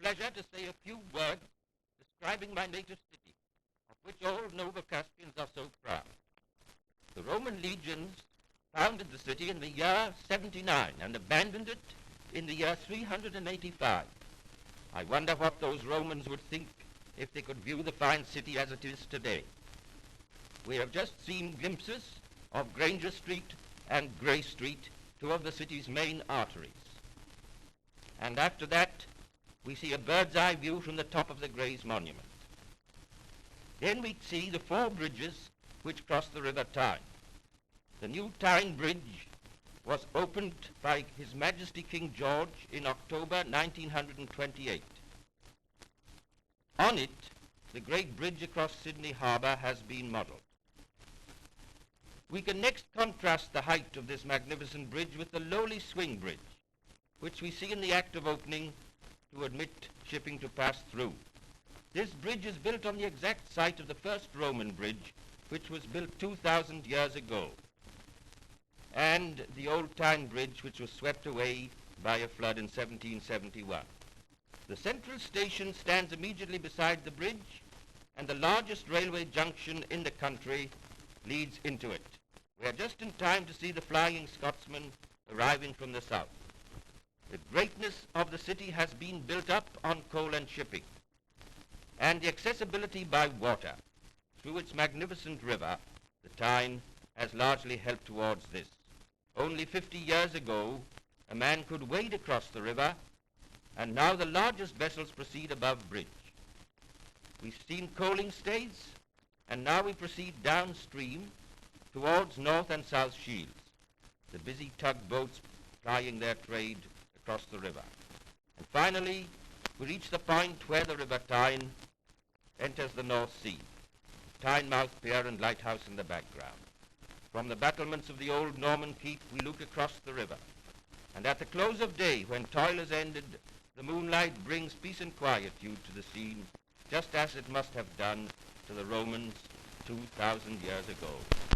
pleasure to say a few words describing my native city, of which all Novocaspians are so proud. The Roman legions founded the city in the year 79 and abandoned it in the year 385. I wonder what those Romans would think if they could view the fine city as it is today. We have just seen glimpses of Grainger Street and Grey Street, two of the city's main arteries. And after that, we see a bird's eye view from the top of the Greys Monument. Then we see the 4 bridges which cross the River Tyne. The new Tyne Bridge was opened by His Majesty King George in October 1928. On it, the great bridge across Sydney Harbour has been modelled. We can next contrast the height of this magnificent bridge with the lowly swing bridge, which we see in the act of opening to admit shipping to pass through. This bridge is built on the exact site of the first Roman bridge, which was built 2,000 years ago, and the old Tyne Bridge, which was swept away by a flood in 1771. The central station stands immediately beside the bridge, and the largest railway junction in the country leads into it. We are just in time to see the Flying Scotsman arriving from the south. The greatness of the city has been built up on coal and shipping, and the accessibility by water through its magnificent river, the Tyne, has largely helped towards this. Only 50 years ago, a man could wade across the river, and now the largest vessels proceed above bridge. We've seen coaling stays, and now we proceed downstream towards North and South Shields, the busy tugboats plying their trade across the river. And finally, we reach the point where the River Tyne enters the North Sea, Tynemouth pier and lighthouse in the background. From the battlements of the old Norman keep, we look across the river, and at the close of day, when toil is ended, the moonlight brings peace and quietude to the scene, just as it must have done to the Romans 2,000 years ago.